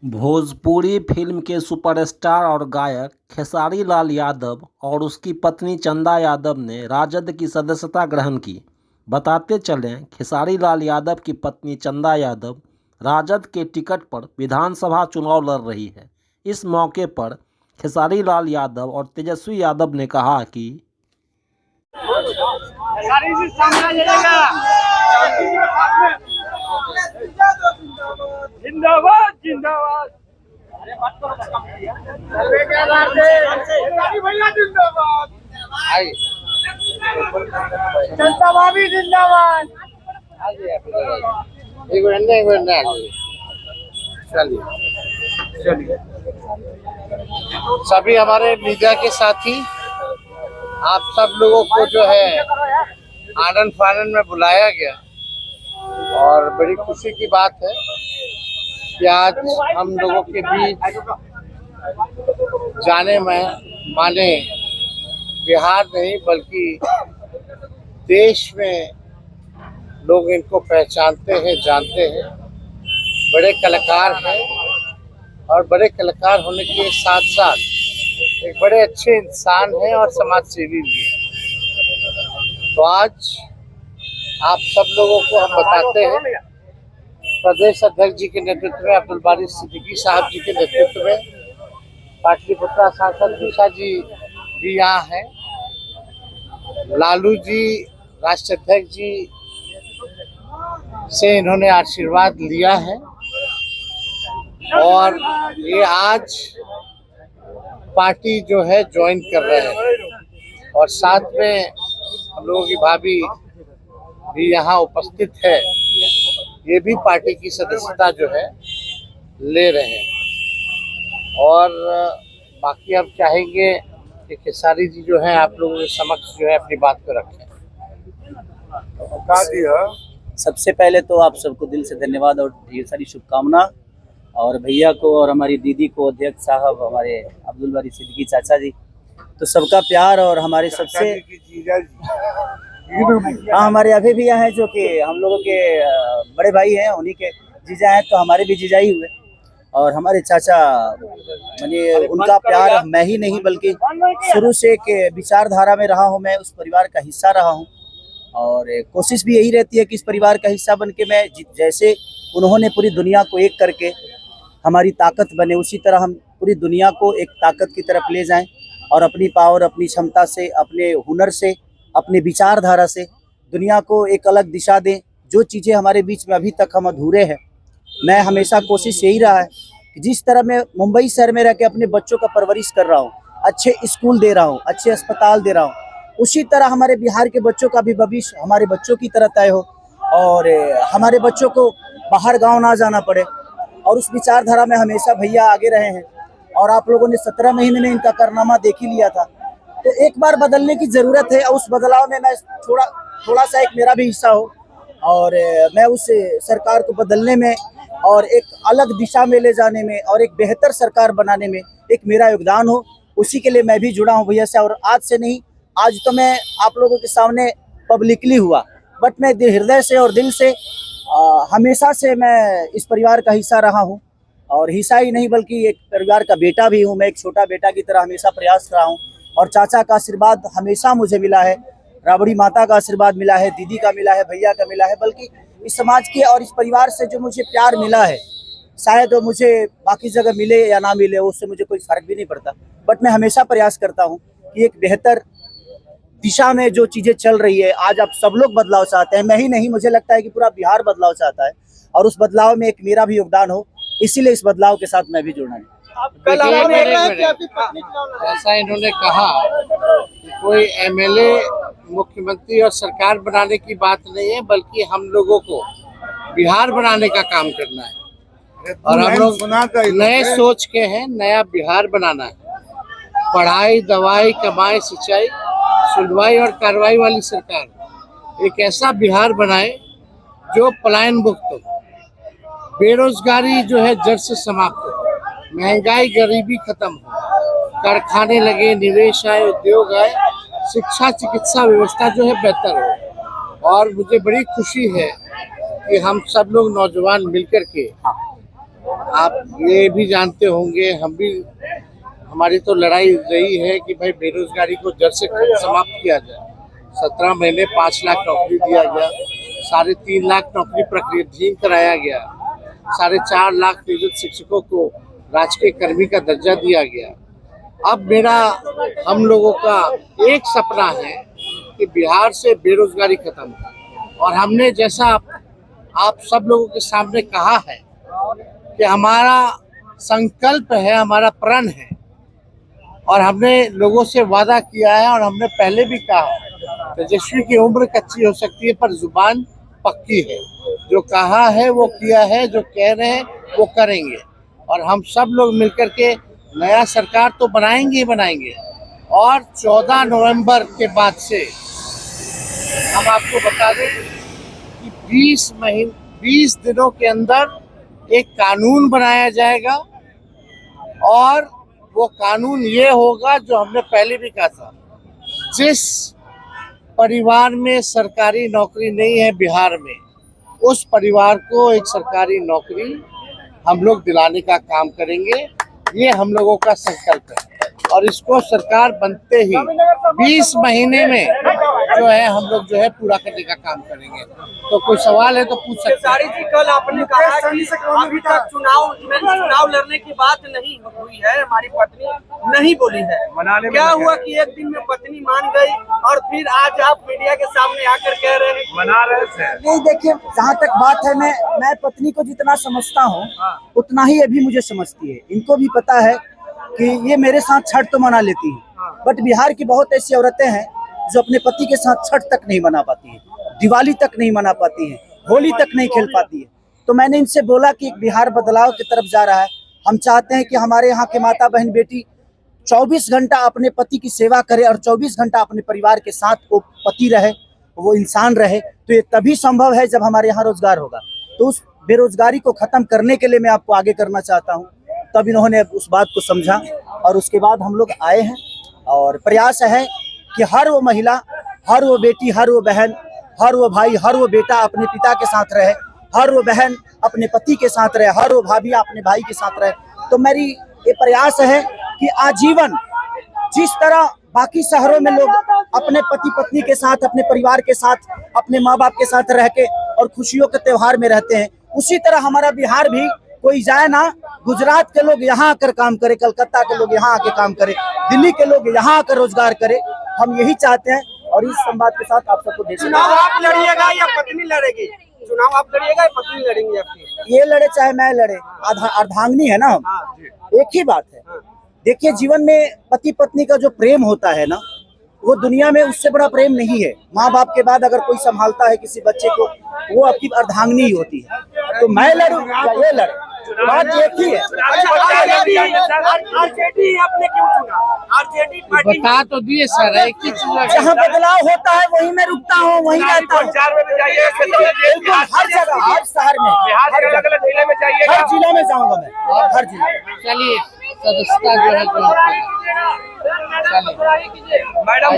Bhojpuri film के superstar और गायक खेसारी लाल यादव और उसकी पत्नी चंदा यादव ने राजद की सदस्यता ग्रहण की। बताते चलें, खेसारी लाल यादव की पत्नी चंदा यादव राजद के टिकट पर विधानसभा चुनाव लड़ रही है। इस मौके पर खेसारी लाल यादव और तेजस्वी यादव ने कहा कि जिंदाबाद जिंदाबाद भैया जिंदाबाद, जनता भाभी जिंदाबाद। चलिए सभी हमारे मीडिया के साथी, आप सब लोगों को जो है आनंद फानंद में बुलाया गया और बड़ी खुशी की बात है कि आज हम लोगों के बीच जाने में माने बिहार नहीं बल्कि देश में लोग इनको पहचानते हैं, जानते हैं। बड़े कलाकार हैं और बड़े कलाकार होने के साथ साथ एक बड़े अच्छे इंसान हैं और समाज सेवी भी हैं। तो आज आप सब लोगों को हम बताते हैं, प्रदेश अध्यक्ष जी के नेतृत्व में, अब्दुल बारी सिद्दीकी साहब जी के नेतृत्व में, पाटलिपुत्रा सांसद निशा जी भी यहाँ हैं, लालू जी राष्ट्रीय अध्यक्ष जी से इन्होंने आशीर्वाद लिया है और ये आज पार्टी जो है ज्वाइन कर रहे हैं और साथ में हम लोगों की भाभी भी यहाँ उपस्थित है, ये भी पार्टी की सदस्यता जो है ले रहे हैं। और बाकी हम चाहेंगे कि खेसारी जी जो है आप लोगों के समक्ष जो है अपनी बात को रखें। सबसे पहले तो आप सबको दिल से धन्यवाद और ढेर सारी शुभकामना, और भैया को और हमारी दीदी को, अध्यक्ष साहब, हमारे अब्दुल बारी सिद्दीकी चाचा जी, तो सबका प्यार और हमारे सबसे हाँ हमारे अभी भी यहाँ हैं जो कि हम लोगों के बड़े भाई हैं, उन्हीं के जीजा हैं, तो हमारे भी जीजा ही हुए। और हमारे चाचा मानिए उनका प्यार मैं ही नहीं बल्कि शुरू से एक विचारधारा में रहा हूँ, मैं उस परिवार का हिस्सा रहा हूँ और कोशिश भी यही रहती है कि इस परिवार का हिस्सा बन के मैं जैसे उन्होंने पूरी दुनिया को एक करके हमारी ताकत बने, उसी तरह हम पूरी दुनिया को एक ताकत की तरफ ले जाएं और अपनी पावर, अपनी क्षमता से, अपने हुनर से, अपने विचारधारा से दुनिया को एक अलग दिशा दें। जो चीज़ें हमारे बीच में अभी तक हम अधूरे हैं, मैं हमेशा कोशिश यही रहा है कि जिस तरह मैं मुंबई शहर में रह के अपने बच्चों का परवरिश कर रहा हूँ, अच्छे स्कूल दे रहा हूँ, अच्छे अस्पताल दे रहा हूँ, उसी तरह हमारे बिहार के बच्चों का भी भविष्य हमारे बच्चों की तरह तय हो और हमारे बच्चों को बाहर गाँव ना जाना पड़े। और उस विचारधारा में हमेशा भैया आगे रहे हैं और आप लोगों ने 17 महीने में इनका कारनामा देख ही लिया था। तो एक बार बदलने की ज़रूरत है और उस बदलाव में मैं थोड़ा सा एक मेरा भी हिस्सा हो और मैं उस सरकार को बदलने में और एक अलग दिशा में ले जाने में और एक बेहतर सरकार बनाने में एक मेरा योगदान हो, उसी के लिए मैं भी जुड़ा हूँ भैया से। और आज से नहीं, आज तो मैं आप लोगों के सामने पब्लिकली हुआ, बट मैं हृदय से और दिल से हमेशा से मैं इस परिवार का हिस्सा रहा हूँ और हिस्सा ही नहीं बल्कि एक परिवार का बेटा भी हूँ। मैं एक छोटा बेटा की तरह हमेशा प्रयास रहा हूँ और चाचा का आशीर्वाद हमेशा मुझे मिला है, राबड़ी माता का आशीर्वाद मिला है, दीदी का मिला है, भैया का मिला है, बल्कि इस समाज के और इस परिवार से जो मुझे प्यार मिला है, शायद वो मुझे बाकी जगह मिले या ना मिले उससे मुझे कोई फर्क भी नहीं पड़ता, बट मैं हमेशा प्रयास करता हूँ कि एक बेहतर दिशा में जो चीज़ें चल रही है, आज आप सब लोग बदलाव चाहते हैं, मैं ही नहीं, मुझे लगता है कि पूरा बिहार बदलाव चाहता है और उस बदलाव में एक मेरा भी योगदान हो, इसीलिए इस बदलाव के साथ मैं भी जुड़ना है। ऐसा इन्होंने कहा कि कोई एमएलए, मुख्यमंत्री और सरकार बनाने की बात नहीं है, बल्कि हम लोगों को बिहार बनाने का काम करना है और हम लोग नए सोच के हैं, नया बिहार बनाना है। पढ़ाई, दवाई, कमाई, सिंचाई, सुनवाई और कार्रवाई वाली सरकार, एक ऐसा बिहार बनाए जो पलायन मुक्त हो, बेरोजगारी जो है जड़ से समाप्त हो, महंगाई, गरीबी खत्म हो, कारखाने लगे, निवेश आए, उद्योग आए, शिक्षा, चिकित्सा व्यवस्था जो है बेहतर हो। और मुझे बड़ी खुशी है कि हम सब लोग नौजवान मिलकर के आप ये भी जानते होंगे, हम भी, हमारी तो लड़ाई रही है कि भाई बेरोजगारी को जड़ से समाप्त किया जाए। 17 महीने 5 लाख नौकरी दिया गया, 3.5 लाख नौकरी प्रक्रियाधीन कराया गया, 4.5 लाख नियोजित शिक्षकों को राजकीय कर्मी का दर्जा दिया गया। अब मेरा, हम लोगों का एक सपना है कि बिहार से बेरोजगारी खत्म हो। और हमने, जैसा आप सब लोगों के सामने कहा है कि हमारा संकल्प है, हमारा प्रण है, और हमने लोगों से वादा किया है, और हमने पहले भी कहा है, तेजस्वी की उम्र कच्ची हो सकती है पर जुबान पक्की है। जो कहा है वो किया है, जो कह रहे हैं वो करेंगे। और हम सब लोग मिलकर के नया सरकार तो बनाएंगे ही बनाएंगे। और 14 नवंबर के बाद से हम आपको बता दें कि 20 दिनों के अंदर एक कानून बनाया जाएगा, और वो कानून ये होगा जो हमने पहले भी कहा था, जिस परिवार में सरकारी नौकरी नहीं है बिहार में, उस परिवार को एक सरकारी नौकरी हम लोग दिलाने का काम करेंगे। ये हम लोगों का संकल्प है, और इसको सरकार बनते ही 20 महीने में जो है हम लोग जो है पूरा करने का काम करेंगे। तो कोई सवाल है तो पूछ सकते हैं। खेसारी जी, कल आपने कहा कि अभी तक चुनाव लड़ने की बात नहीं हुई है, हमारी पत्नी नहीं बोली है। क्या हुआ कि एक दिन में पत्नी मान गई और फिर आज आप मीडिया के सामने आकर कह रहे हैं मना रहे थे? नहीं, देखिए, जहाँ तक बात है, मैं पत्नी को जितना समझता हूँ उतना ही अभी मुझे समझती है। इनको भी पता है कि ये मेरे साथ छठ तो मना लेती है, बट बिहार की बहुत ऐसी औरतें हैं जो अपने पति के साथ छठ तक नहीं मना पाती है, दिवाली तक नहीं मना पाती है, होली तक नहीं खेल पाती है। तो मैंने इनसे बोला कि बिहार बदलाव की तरफ जा रहा है। हम चाहते हैं कि हमारे यहाँ के माता बहन बेटी 24 घंटा अपने पति की सेवा करे और 24 घंटा अपने परिवार के साथ वो पति रहे, वो इंसान रहे। तो ये तभी संभव है जब हमारे यहाँ रोजगार होगा। तो उस बेरोजगारी को खत्म करने के लिए मैं आपको आगे करना चाहता हूँ। तब इन्होंने उस बात को समझा, और उसके बाद हम लोग आए हैं, और प्रयास है कि हर वो महिला, हर वो बेटी, हर वो बहन, हर वो भाई, हर वो बेटा अपने पिता के साथ रहे, हर वो बहन अपने पति के साथ रहे, हर वो भाभी अपने भाई के साथ रहे। तो मेरी ये प्रयास है कि आजीवन जिस तरह बाकी शहरों में लोग अपने पति पत्नी के साथ, अपने परिवार के साथ, अपने माँ बाप के साथ रह के और खुशियों के त्योहार में रहते हैं, उसी तरह हमारा बिहार भी कोई जाए ना, गुजरात के लोग यहाँ आकर काम करे, कलकत्ता के लोग यहाँ आके काम करे, दिल्ली के लोग यहाँ आकर रोजगार करे। हम यही चाहते हैं, और इस संवाद के साथ आप सबको देश। चुनाव आप लड़िएगा या पत्नी लड़ेगी? चुनाव आप लड़िएगा या पत्नी लड़ेंगे आपकी? ये लड़े चाहे मैं लड़े, अर्धांगिनी है ना हम, एक ही बात है। देखिए, जीवन में पति पत्नी का जो प्रेम होता है ना, वो दुनिया में उससे बड़ा प्रेम नहीं है। माँ बाप के बाद अगर कोई संभालता है किसी बच्चे को, वो आपकी अर्धांगिनी ही होती है। तो मैं लड़ूं या ये लड़े, बात एक ही है। आरजेडी आपने क्यों चुना? आरजेडी पार्टी बता तो दिए सर, एक ही चीज जहाँ बदलाव होता है वहीं मैं रुकता हूँ, वहीं रहता हूँ। बिल्कुल, हर जगह, हर शहर में, हर जिला में जाऊंगा मैं, हर जिला। चलिए, सदस्यता जो है मैडम